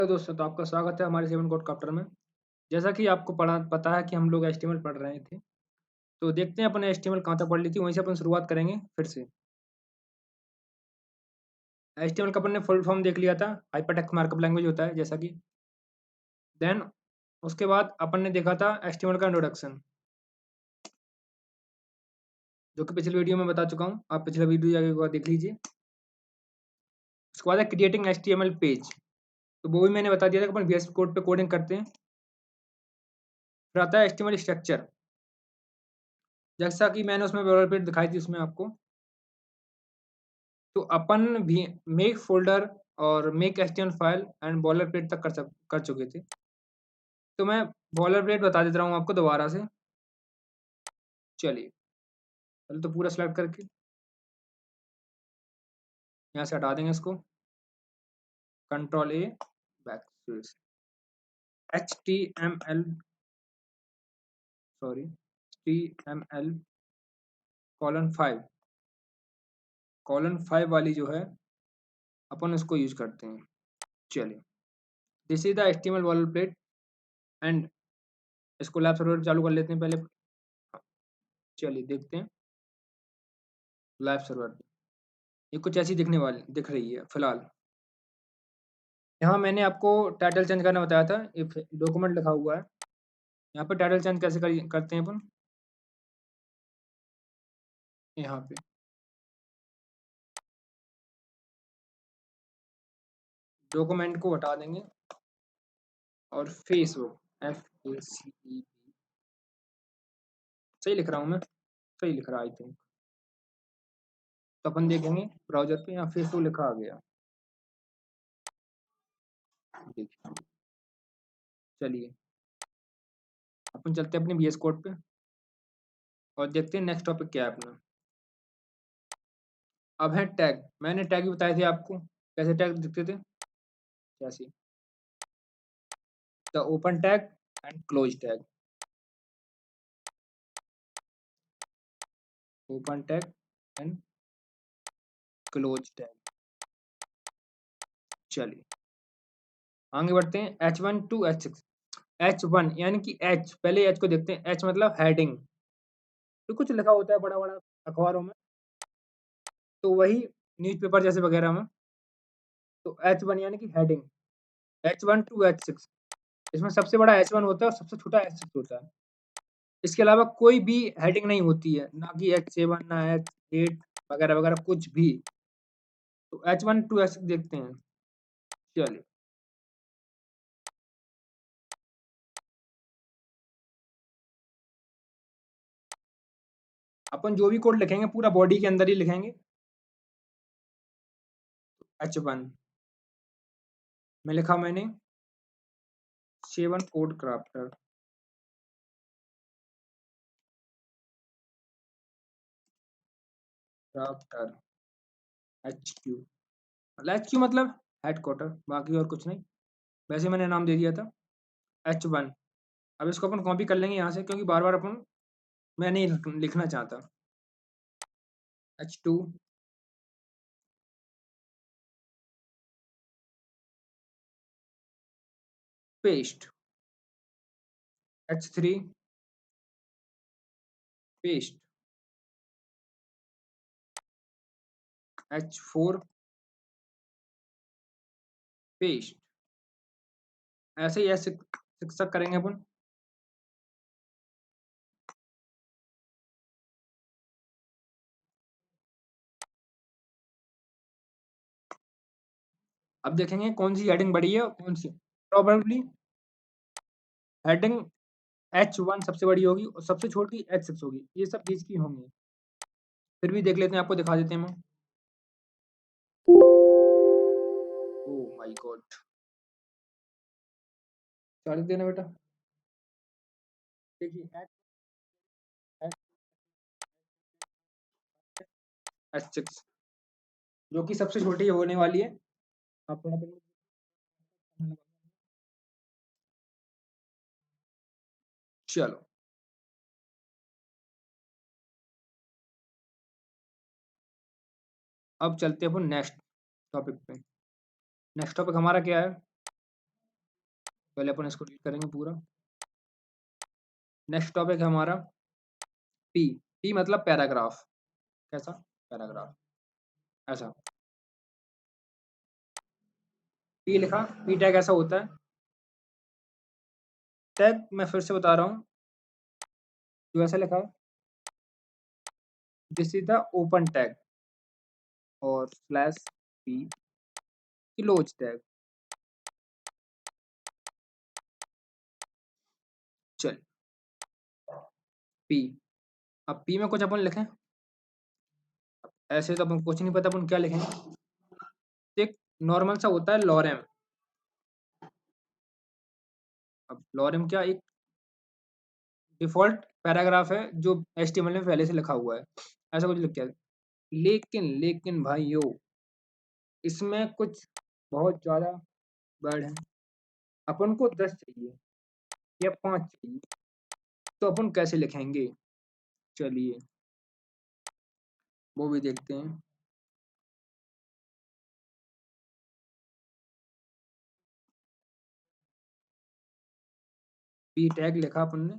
Hello दोस्तों, तो आपका स्वागत है हमारे 7 कोड कॉप्टर में। जैसा कि आपको पता है कि हम लोग एचटीएमएल पढ़ रहे थे, तो देखते हैं अपन एचटीएमएल कहाँ तक पढ़ ली थी, वहीं से अपन शुरुआत करेंगे फिर से। एचटीएमएल का अपन ने फुल फॉर्म देख लिया था, हाइपरटेक्स्ट मार्कअप लैंग्वेज होता है जैसा कि। देन उसके बाद अपन ने देखा था एचटीएमएल का इंट्रोडक्शन, जो कि पिछले वीडियो में बता चुका हूँ। आप पिछला वीडियो जाके एक बार देख लीजिए। उसके बाद है क्रिएटिंग एचटीएमएल पेज, तो वो भी मैंने बता दिया था कि अपन VS कोड पे कोडिंग करते हैं। फिर आता है एचटीएमएल स्ट्रक्चर, जैसा कि मैंने उसमें बोलरप्लेट दिखाई थी उसमें आपको। तो अपन भी मेक फोल्डर और मेक एचटीएमएल फाइल एंड बॉलरप्लेट तक कर चुके थे। तो मैं बॉलरप्लेट बता देता हूँ आपको दोबारा से। चलिए, पहले तो पूरा सेलेक्ट करके यहाँ से हटा देंगे इसको। कंट्रोल ए, back space, HTML, sorry, HTML :5 वाली जो है अपन उसको यूज करते हैं। चलिए, this is the HTML boilerplate and इसको लैब सर्वर चालू कर लेते हैं पहले। चलिए देखते हैं लैब सर्वर। ये कुछ ऐसी दिख रही है फिलहाल। यहाँ मैंने आपको टाइटल चेंज करना बताया था, इफ डॉक्यूमेंट लिखा हुआ है। यहाँ पे टाइटल चेंज कैसे करते हैं अपन, यहाँ पे डॉक्यूमेंट को हटा देंगे और फेसबुक, FACE, सही लिख रहा हूँ मैं, सही लिख रहा आई थिंक। तो अपन देखेंगे ब्राउजर पे, यहाँ फेसबुक लिखा आ गया। देखिए, चलिए अपन चलते हैं अपने VS कोड पे और देखते हैं नेक्स्ट टॉपिक क्या है अपना। अब है टैग। मैंने टैग भी बताए थे आपको, कैसे टैग दिखते थे। जैसे the open tag and close tag, open tag and close tag. चलिए आगे बढ़ते हैं H1 to H6। H1 यानी कि H, पहले H को देखते हैं। H मतलब हेडिंग, तो कुछ लिखा होता है बड़ा बड़ा अखबारों में, तो वही न्यूज़पेपर जैसे वगैरह में। तो H1 यानी कि हेडिंग। H1 to H6, इसमें सबसे बड़ा H1 होता है और सबसे छोटा H6 होता है। इसके अलावा कोई भी हेडिंग नहीं होती है, ना कि H7 ना H8 वगैरह वगैरह कुछ भी। तो H1 to H6 देखते हैं। चलिए, अपन जो भी कोड लिखेंगे पूरा बॉडी के अंदर ही लिखेंगे। H1 में लिखा मैंने 7 code crafter, crafter HQ। HQ मतलब हेडक्वार्टर, बाकी और कुछ नहीं, वैसे मैंने नाम दे दिया था H1। अब इसको अपन कॉपी कर लेंगे यहाँ से, क्योंकि बार बार अपन मैं नहीं लिखना चाहता। H2, paste, H3, paste, H4, paste. ऐसे ही ऐसे शिक्षक करेंगे अपन। अब देखेंगे कौन सी हेडिंग बड़ी है और कौन सी। प्रोबेबली हेडिंग H1 सबसे बड़ी होगी और सबसे छोटी H6 होगी, ये सब बीच की होंगी। फिर भी देख लेते हैं, आपको दिखा देते हैं हम। ओह माय गॉड, चार्ज देना बेटा। देखिए H6 जो कि सबसे छोटी होने वाली है। आप थोड़ा चलो, अब चलते हैं अपन नेक्स्ट टॉपिक पे। नेक्स्ट टॉपिक हमारा क्या है, पहले अपन इसको रीड करेंगे पूरा। नेक्स्ट टॉपिक है हमारा पी। पी मतलब पैराग्राफ। कैसा? पैराग्राफ ऐसा। पी लिखा। पी टैग ऐसा होता है। टैग मैं फिर से बता रहा हूँ, जो ऐसा लिखा है, this is the open tag और स्लैश पी क्लोज टैग। चल पी। अब पी में कुछ अपन लिखें, ऐसे तो अपन कुछ नहीं पता अपन क्या लिखेंगे। एक नॉर्मल सा होता है लॉरेम। अब लॉरेम क्या, एक डिफॉल्ट पैराग्राफ है जो एचटीएमएल में पहले से लिखा हुआ है, ऐसा कुछ लिख के। लेकिन लेकिन भाइयों, इसमें कुछ बहुत ज्यादा वर्ड है। अपन को 10 चाहिए या 5 चाहिए, तो अपन कैसे लिखेंगे? चलिए वो भी देखते हैं। पी टैग लिखा अपन ने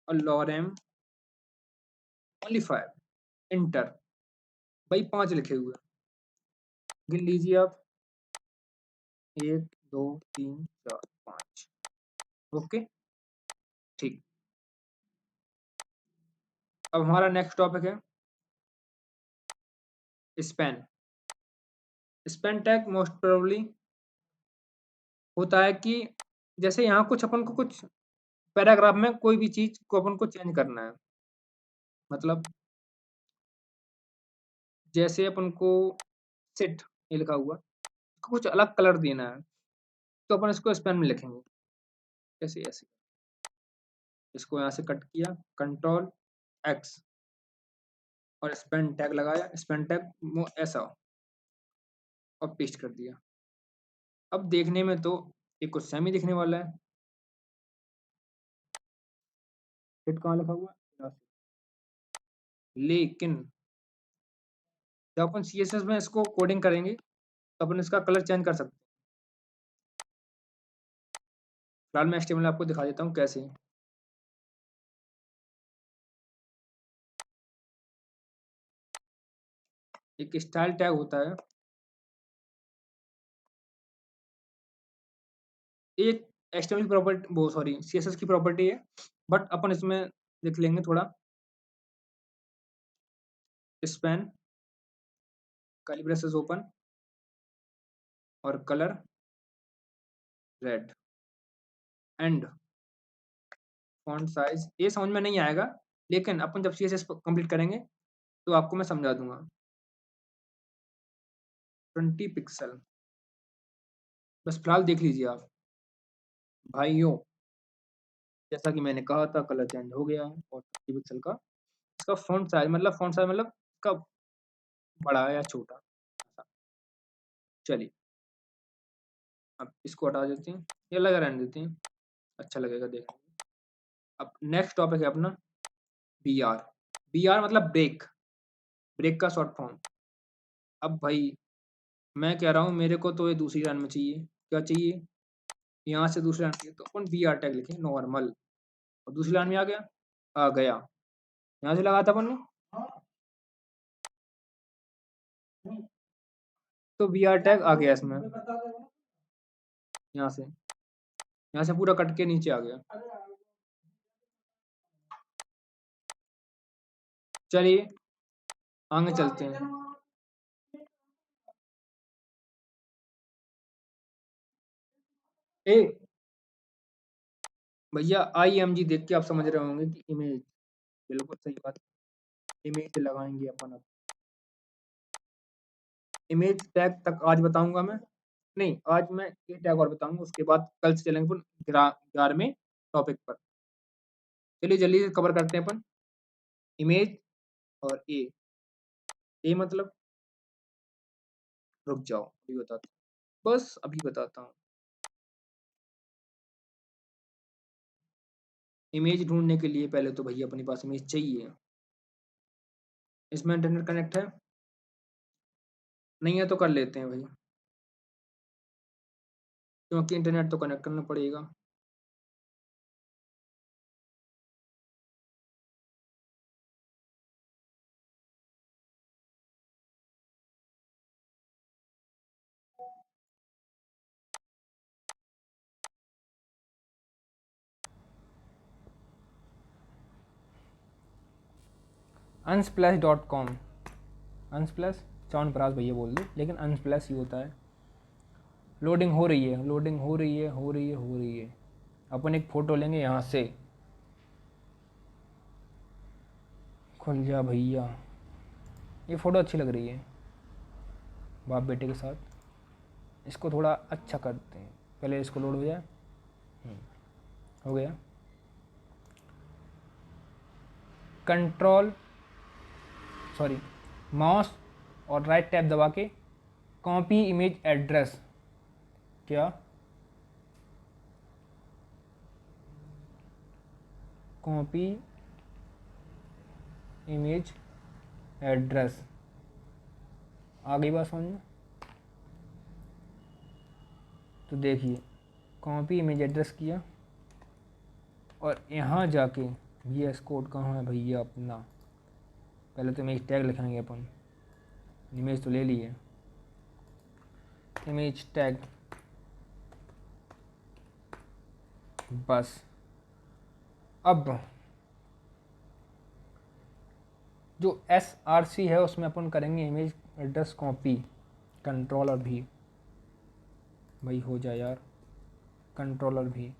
और लॉरेम ओनली 5 इंटर। भाई 5 लिखे हुए हैं। गिन लीजिए आप, 1 2 3 4 5। ओके ठीक। अब हमारा नेक्स्ट टॉपिक है span. Span tag most probably होता है कि जैसे यहाँ कुछ अपन को कुछ पैराग्राफ में कोई भी चीज को अपन को चेंज करना है, मतलब जैसे अपन को सिट ये लिखा हुआ, इसको कुछ अलग कलर देना है, तो अपन इसको स्पेन में लिखेंगे। जैसे ऐसे इसको यहाँ से कट किया, कंट्रोल एक्स और स्पेन टैग लगाया, स्पेन टैग ऐसा और पेस्ट कर दिया। अब देखने में तो ये कुछ सेमी दिखने वाला है। हिट कहाँ लिखा हुआ है? लेकिन जब अपन सीएसएस में इसको कोडिंग करेंगे तो अपन इसका कलर चेंज कर सकते हैं। फिलहाल मैं एचटीएमएल आपको दिखा देता हूँ कैसे। एक स्टाइल टैग होता है, एक एचटीएमएल की प्रॉपर्टी, वो सॉरी सीएसएस की प्रॉपर्टी है, बट अपन इसमें लिख लेंगे थोड़ा। स्पैन कर्ली ब्रेसेस ओपन और colour red and font size. ये समझ में नहीं आएगा, लेकिन अपन जब सीएसएस कंप्लीट करेंगे तो आपको मैं समझा दूंगा। 20 पिक्सल। बस फिलहाल देख लीजिए आप भाइयों, जैसा कि मैंने कहा था कलर चेंज हो गया है और 20 पिक्सल का इसका फॉन्ट साइज मतलब इसका बड़ा या छोटा। चलिए अब इसको हटा देते हैं, ये लगा रहने देते हैं, अच्छा लगेगा देखने में। अब नेक्स्ट टॉपिक है अपना बी आर। बी आर मतलब ब्रेक, ब्रेक का शॉर्ट फॉर्म। अब भाई मैं कह रहा हूँ मेरे को तो ये दूसरी लाइन में चाहिए। क्या चाहिए? यहाँ से दूसरी लाइन चाहिए, तो अपन बी आर टैग लिखें नॉर्मल। और दूसरी लाइन में आ गया, आ गया। यहाँ से लगा था अपन ने, तो बी आर टैग आ गया इसमें। यहाँ से पूरा कट के नीचे आ गया। चलिए आगे चलते हैं। ए भैया IMG देख के आप समझ रहे होंगे कि इमेज, बिल्कुल सही बात। इमेज लगाएंगे अपन। अब इमेज टैग तक आज बताऊंगा मैं, नहीं आज मैं ये टैग और बताऊंगा, उसके बाद कल से चलेंगे अपन 11वें टॉपिक पर। चलिए जल्दी से कवर करते हैं अपन। इमेज और ए मतलब, रुक जाओ अभी बताता हूँ, बस अभी बताता हूँ। इमेज ढूंढने के लिए पहले तो भैया अपने पास इमेज चाहिए। इसमें इंटरनेट कनेक्ट है? नहीं है तो कर लेते हैं भाई, क्योंकि इंटरनेट तो कनेक्ट करना पड़ेगा। unsplash.com, unsplash च्यवनप्राश भैया बोल दो, लेकिन unsplash ही होता है। लोडिंग हो रही है, लोडिंग हो रही है, हो रही है, हो रही है। अपन एक फ़ोटो लेंगे यहाँ से, खुल जा भैया। ये फ़ोटो अच्छी लग रही है बाप बेटे के साथ। इसको थोड़ा अच्छा करते हैं, पहले इसको लोड हो जाए। हो गया। कंट्रोल सॉरी माउस और राइट टैब दबा के कॉपी इमेज एड्रेस, क्या कॉपी इमेज एड्रेस, आ गई बात समझ में? तो देखिए कॉपी इमेज एड्रेस किया, और यहाँ जाके VS कोड कहाँ है भैया अपना, पहले तो इमेज टैग लिखेंगे अपन। इमेज तो ले लिए, इमेज टैग, बस। अब जो SRC है उसमें अपन करेंगे इमेज एड्रेस कॉपी, कंट्रोलर भी, भाई हो जाए यार, कंट्रोलर भी।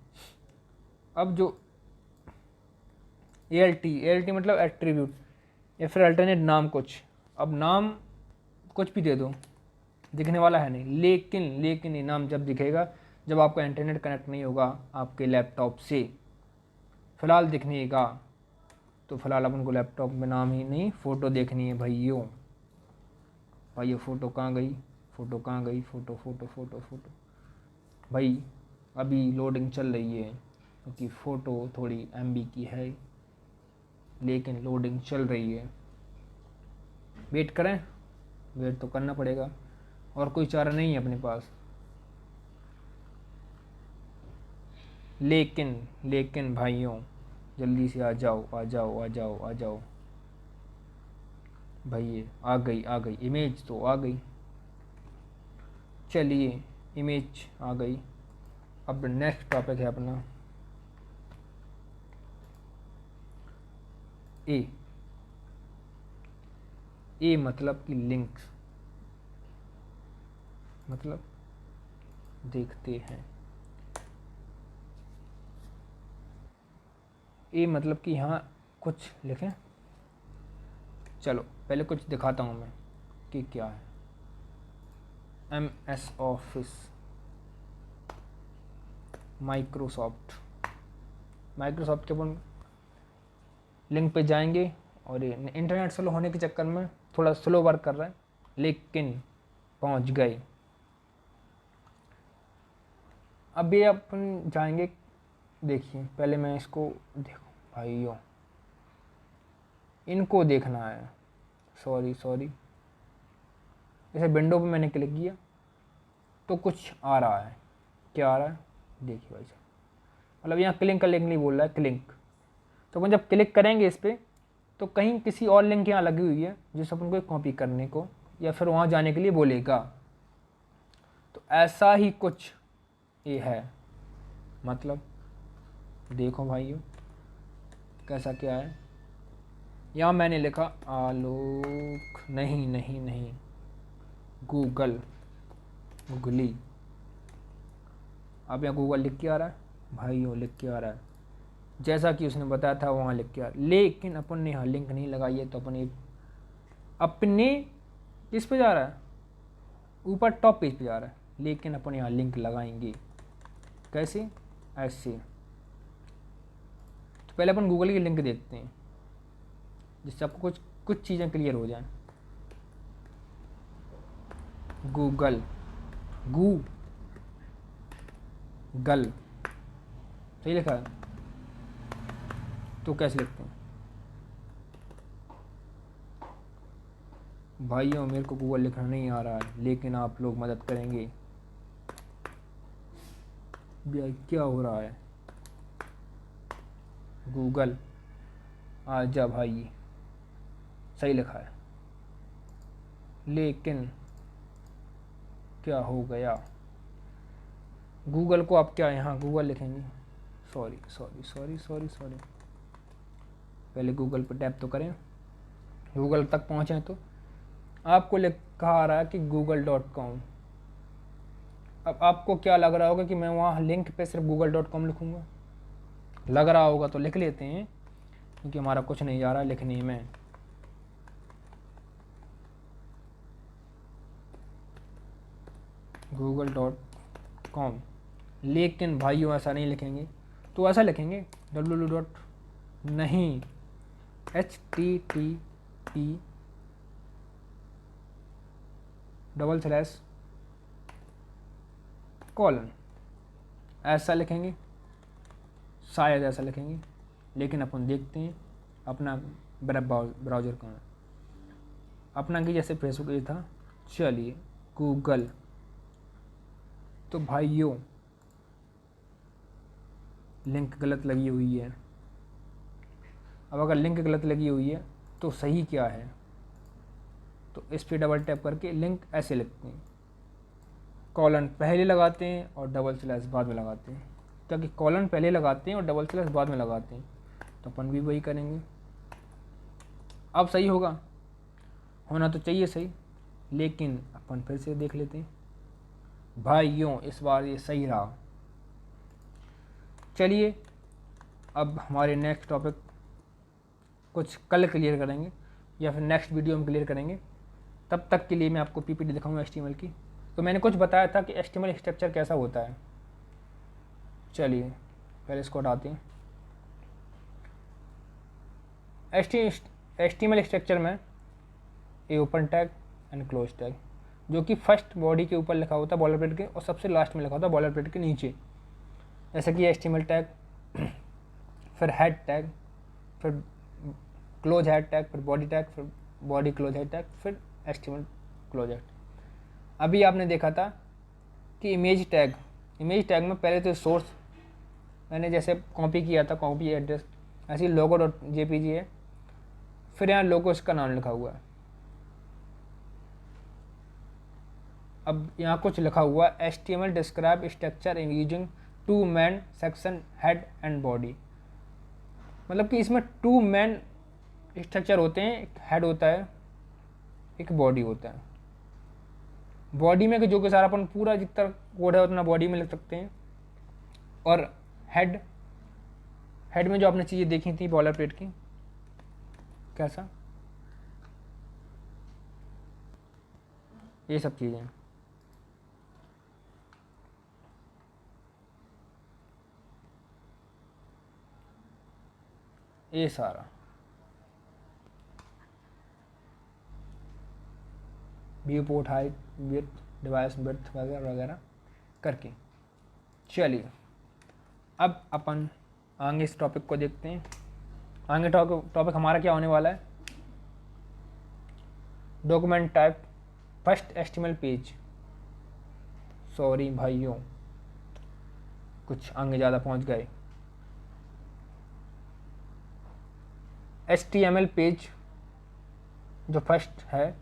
अब जो ALT मतलब एट्रीब्यूट या फिर अल्टरनेट नाम कुछ, अब नाम कुछ भी दे दो, दिखने वाला है नहीं, लेकिन ये नाम जब दिखेगा जब आपका इंटरनेट कनेक्ट नहीं होगा आपके लैपटॉप से। फ़िलहाल दिखने का, तो फ़िलहाल अपन को लैपटॉप में नाम ही नहीं, फ़ोटो देखनी है भाइयों। भाइयों फ़ोटो कहाँ गई, फ़ोटो कहाँ गई, फ़ोटो फ़ोटो फ़ोटो फ़ोटो भाई अभी लोडिंग चल रही है, क्योंकि फ़ोटो थोड़ी MB की है, लेकिन लोडिंग चल रही है। वेट करें, वेट तो करना पड़ेगा, और कोई चारा नहीं है अपने पास। लेकिन भाइयों जल्दी से आ जाओ, आ जाओ, आ जाओ, आ जाओ भाई। आ गई इमेज तो आ गई। चलिए इमेज आ गई। अब नेक्स्ट टॉपिक है अपना ए मतलब कि लिंक्स, मतलब देखते हैं। ए मतलब कि यहाँ कुछ लिखें, चलो पहले कुछ दिखाता हूँ मैं कि क्या है। MS ऑफिस, माइक्रोसॉफ्ट के अपन लिंक पे जाएंगे, और ये इंटरनेट स्लो होने के चक्कर में थोड़ा स्लो वर्क कर रहा है, लेकिन पहुंच गए। अब ये अपन जाएंगे, देखिए पहले मैं इसको देखो भाइयों, इनको देखना है। सॉरी जैसे विंडो पे मैंने क्लिक किया तो कुछ आ रहा है, क्या आ रहा है देखिए भाई साहब, मतलब यहाँ क्लिक का लिंक नहीं बोल रहा है, क्लिक। तो अपन जब क्लिक करेंगे इस पर, तो कहीं किसी और लिंक यहाँ लगी हुई है जिस अपन को कॉपी करने को या फिर वहाँ जाने के लिए बोलेगा। तो ऐसा ही कुछ ये है, मतलब देखो भाइयों कैसा क्या है। यहाँ मैंने लिखा आलोक, नहीं गूगली। अब यहाँ गूगल लिख के आ रहा है भाइयों, लिख के आ रहा है जैसा कि उसने बताया था वहाँ लिख के आ रहा है, लेकिन अपन ने यहाँ लिंक नहीं लगाई है। तो अपन अपने किस पे जा रहा है, ऊपर टॉप पेज पे जा रहा है, लेकिन अपन यहाँ लिंक लगाएंगे। कैसे, ऐसे। तो पहले अपन गूगल की लिंक देखते हैं जिससे आपको कुछ चीज़ें क्लियर हो जाएं। गूगल सही लिखा है, तो कैसे लिखते हैं भाइयों? मेरे को गूगल लिखना नहीं आ रहा है, लेकिन आप लोग मदद करेंगे। भाई क्या हो रहा है, गूगल आ जा भाई, सही लिखा है, लेकिन क्या हो गया? गूगल को आप क्या यहाँ गूगल लिखेंगे? सॉरी, पहले गूगल पर टैप तो करें, गूगल तक पहुँचें तो आपको लिखा आ रहा है कि google.com। अब आपको क्या लग रहा होगा कि मैं वहाँ लिंक पे सिर्फ google.com लिखूँगा, लग रहा होगा तो लिख लेते हैं, क्योंकि हमारा कुछ नहीं जा रहा लिखने में। google.com, लेकिन भाइयों ऐसा नहीं लिखेंगे, तो ऐसा लिखेंगे www. नहीं, http:// ऐसा लिखेंगे, शायद ऐसा लिखेंगे, लेकिन अपन देखते हैं अपना वेब ब्राउज़र कहाँ है। अपना कि जैसे फेसबुक ये था, चलिए गूगल। तो भाइयों लिंक गलत लगी हुई है। अब अगर लिंक गलत लगी हुई है तो सही क्या है, तो इस पर डबल टैप करके लिंक ऐसे लिखते हैं, कॉलन पहले लगाते हैं और डबल स्लैश बाद में लगाते हैं, ताकि कॉलन पहले लगाते हैं और डबल स्लैश बाद में लगाते हैं। तो अपन भी वही करेंगे। अब सही होगा, होना तो चाहिए सही, लेकिन अपन फिर से देख लेते हैं। भाइयों इस बार ये सही रहा। चलिए अब हमारे नेक्स्ट टॉपिक कुछ कल क्लियर करेंगे या फिर नेक्स्ट वीडियो में क्लियर करेंगे। तब तक के लिए मैं आपको पीपीटी दिखाऊंगा HTML की। तो मैंने कुछ बताया था कि HTML स्ट्रक्चर कैसा होता है। चलिए पहले इसको हटाते हैं। HTML स्ट्रक्चर में a open tag and close tag, जो कि फर्स्ट बॉडी के ऊपर लिखा होता है बॉलर प्लेट के, और सबसे लास्ट में लिखा होता है बॉलर प्लेट के नीचे, जैसे कि HTML टैग, फिर हेड टैग, फिर क्लोज हेड टैग, फिर बॉडी टैग, फिर बॉडी क्लोज हेड टैग, फिर HTML क्लोज हेड। अभी आपने देखा था कि इमेज टैग में पहले तो सोर्स मैंने जैसे कॉपी किया था, कॉपी एड्रेस, ऐसे ही logo.jpg है, फिर यहाँ लोगो इसका नाम लिखा हुआ है। अब यहाँ कुछ लिखा हुआ है HTML describe structure in using 2 main section head and body, मतलब कि इसमें 2 मेन स्ट्रक्चर होते हैं, एक हेड होता है, एक बॉडी होता है। बॉडी में जो कि सारा अपन पूरा जितना कोड है उतना बॉडी में लिख सकते हैं, और हेड में जो आपने चीज़ें देखी थी बॉलर प्लेट की, कैसा, ये सब चीज़ें। ये सारा view port height width device width वगैरह वगैरह करके। चलिए अब अपन आगे इस टॉपिक को देखते हैं। आगे टॉपिक हमारा क्या होने वाला है, document type first HTML page. Sorry भाइयों, कुछ आगे ज़्यादा पहुंच गए। HTML पेज जो फर्स्ट है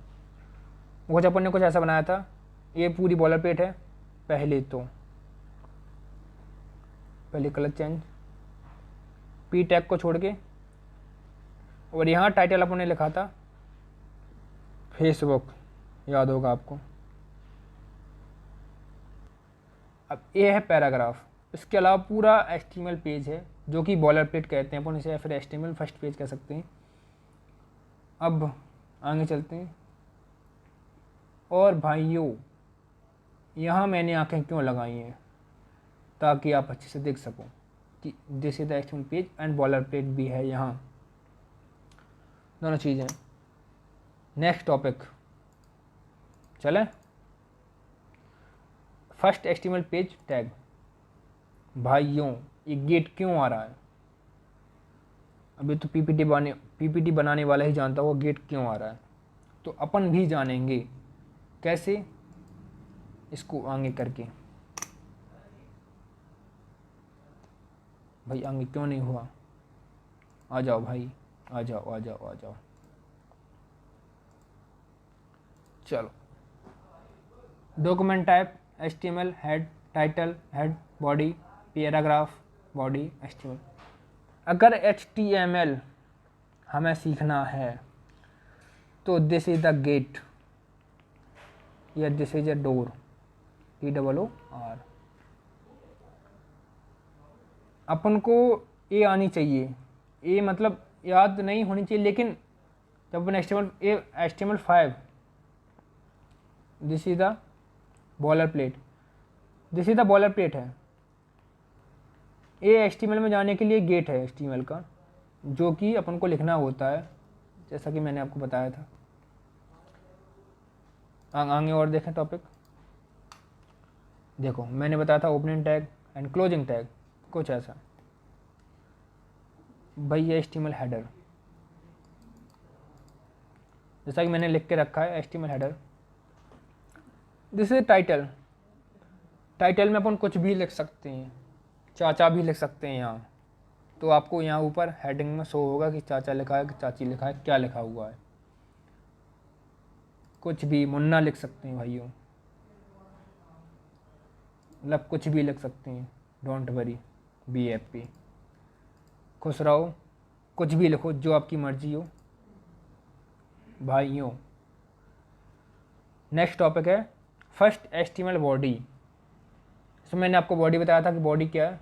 वो जब अपन ने कुछ ऐसा बनाया था, ये पूरी बॉलर प्लेट है, पहले कलर चेंज पी टैग को छोड़ के, और यहाँ टाइटल अपन ने लिखा था फेसबुक, याद होगा आपको। अब ये है पैराग्राफ। इसके अलावा पूरा HTML पेज है जो कि बॉलर प्लेट कहते हैं अपन इसे, या फिर HTML फर्स्ट पेज कह सकते हैं। अब आगे चलते हैं। और भाइयों यहाँ मैंने आंखें क्यों लगाई हैं, ताकि आप अच्छे से देख सको कि this is the HTML page and bowler plate भी है यहाँ, दोनों चीज़ें। नेक्स्ट टॉपिक चलें। First HTML page tag. भाइयों ये गेट क्यों आ रहा है, अभी तो पीपीटी बनाने वाला ही जानता होगा गेट क्यों आ रहा है, तो अपन भी जानेंगे कैसे, इसको आगे करके। भाई आगे क्यों नहीं हुआ, आ जाओ भाई, आ जाओ आ जाओ आ जाओ। चलो, document type HTML head title head body paragraph body HTML। अगर HTML हमें सीखना है तो दिस इज द गेट या this is a door, TOOR। अपन को ए आनी चाहिए, ए मतलब याद नहीं होनी चाहिए, लेकिन जब अपन HTML5 this is the bowler plate, this is the bowler plate है। ए HTML में जाने के लिए गेट है HTML का, जो कि अपन को लिखना होता है, जैसा कि मैंने आपको बताया था। आगे और देखें टॉपिक। देखो मैंने बताया था opening tag and closing tag, कुछ ऐसा। भाई ये HTML हेडर, जैसा कि मैंने लिख के रखा है HTML header. This is title, title में अपन कुछ भी लिख सकते हैं, चाचा भी लिख सकते हैं यहाँ। तो आपको यहाँ ऊपर हेडिंग में शो होगा कि चाचा लिखा है कि चाची लिखा है, क्या लिखा हुआ है। कुछ भी, मुन्ना लिख सकते हैं भाइयों, मतलब कुछ भी लिख सकते हैं। डोंट वरी, बी हैप्पी, खुश रहो, कुछ भी लिखो जो आपकी मर्जी हो भाइयों। नेक्स्ट टॉपिक है फर्स्ट HTML बॉडी। इसमें मैंने आपको बॉडी बताया था कि बॉडी क्या है,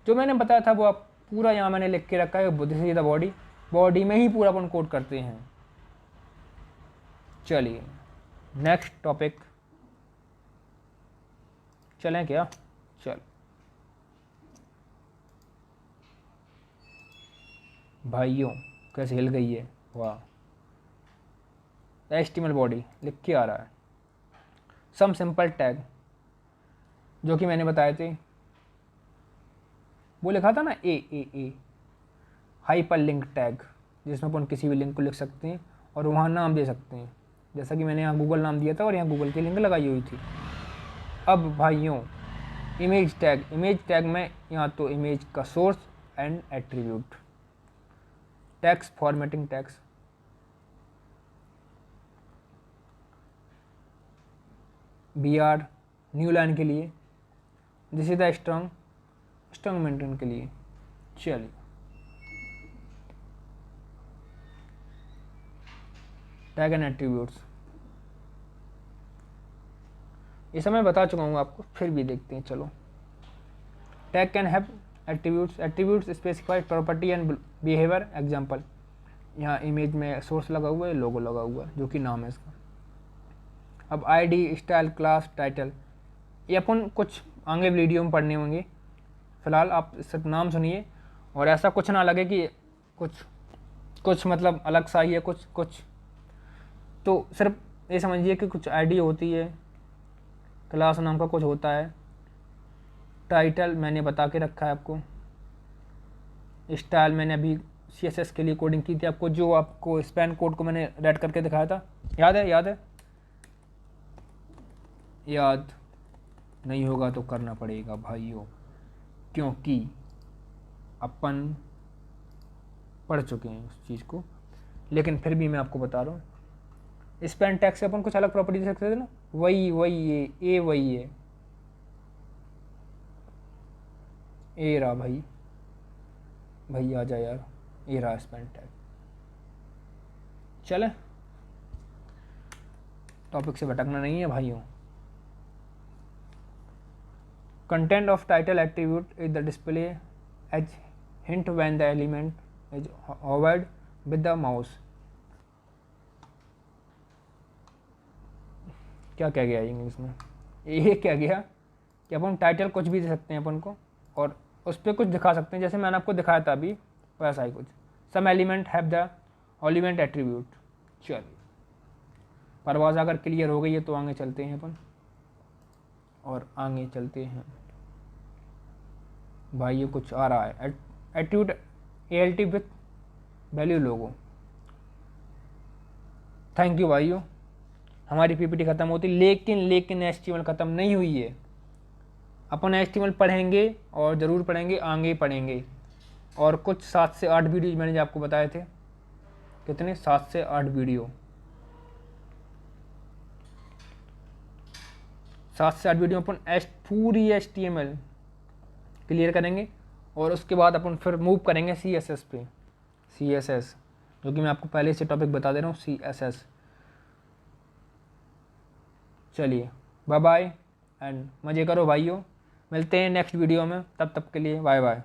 जो मैंने बताया था वो आप पूरा यहाँ मैंने लिख के रखा है। This is the body, body में ही पूरा अपन कोड करते हैं। चलिए नेक्स्ट टॉपिक चलें क्या? चल भाइयों, कैसे हिल गई है, वाह। HTML बॉडी लिख के आ रहा है। सम सिंपल टैग जो कि मैंने बताए थे, वो लिखा था ना ए हाइपर लिंक टैग, जिसमें अपन किसी भी लिंक को लिख सकते हैं और वहाँ नाम दे सकते हैं। जैसा कि मैंने यहाँ गूगल नाम दिया था और यहाँ गूगल की लिंक लगाई हुई थी। अब भाइयों इमेज टैग, इमेज टैग में यहाँ तो इमेज का source and attribute. Text formatting tags, BR new line के लिए, दिस इज द स्ट्रंग मेंटेन के लिए। चलिए टैग एंड एट्रीब्यूट्स, ये सब मैं बता चुका हूँ आपको, फिर भी देखते हैं। चलो, tag can have attributes, attributes specify property and behaviour. Example, यहाँ इमेज में सोर्स लगा हुआ है, लोगो लगा हुआ है जो कि नाम है इसका। अब ID, स्टाइल, क्लास, टाइटल, ये अपन कुछ आगे वीडियो में पढ़ने होंगे। फिलहाल आप सिर्फ नाम सुनिए और ऐसा कुछ ना लगे कि कुछ मतलब अलग सा ही है कुछ। तो सिर्फ ये समझिए कि कुछ ID होती है, क्लास नाम का कुछ होता है, टाइटल मैंने बता के रखा है आपको, स्टाइल मैंने अभी CSS के लिए कोडिंग की थी आपको, जो आपको स्पैन कोड को मैंने रेड करके दिखाया था। याद है? याद नहीं होगा तो करना पड़ेगा भाइयों, क्योंकि अपन पढ़ चुके हैं उस चीज़ को, लेकिन फिर भी मैं आपको बता रहा हूँ। स्पैन टैग से अपन कुछ अलग प्रॉपर्टी दे सकते थे ना, वही ये वही है, ए रहा भाई आ जा यार, ए रहा स्पैन टैग। चले, टॉपिक से भटकना नहीं है भाइयों। Content of title attribute is the display as hint when the element is hovered with the mouse। क्या गया इंग्लिश में, ये क्या गया कि अपन टाइटल कुछ भी दे सकते हैं अपन को और उस पर कुछ दिखा सकते हैं, जैसे मैंने आपको दिखाया था अभी वैसा ही कुछ। Some element have the element attribute. चलिए, परवाज़ अगर क्लियर हो गई है तो आगे चलते हैं अपन, और आगे चलते हैं भाई। ये कुछ आ रहा है, attribute ALT with value logo. Thank you भाइयों, हमारी PPT ख़त्म होती, लेकिन HTML ख़त्म नहीं हुई है। अपन HTML पढ़ेंगे और ज़रूर पढ़ेंगे, आगे पढ़ेंगे। और कुछ 7 से 8 वीडियो मैंने आपको बताए थे, कितने, 7 से 8 वीडियो, 7 से 8 वीडियो अपन पूरी HTML क्लियर करेंगे और उसके बाद अपन फिर मूव करेंगे CSS पे। CSS जो कि मैं आपको पहले से टॉपिक बता दे रहा हूँ, CSS। चलिए बाय बाय एंड मज़े करो भाइयों, मिलते हैं नेक्स्ट वीडियो में, तब तक के लिए बाय बाय।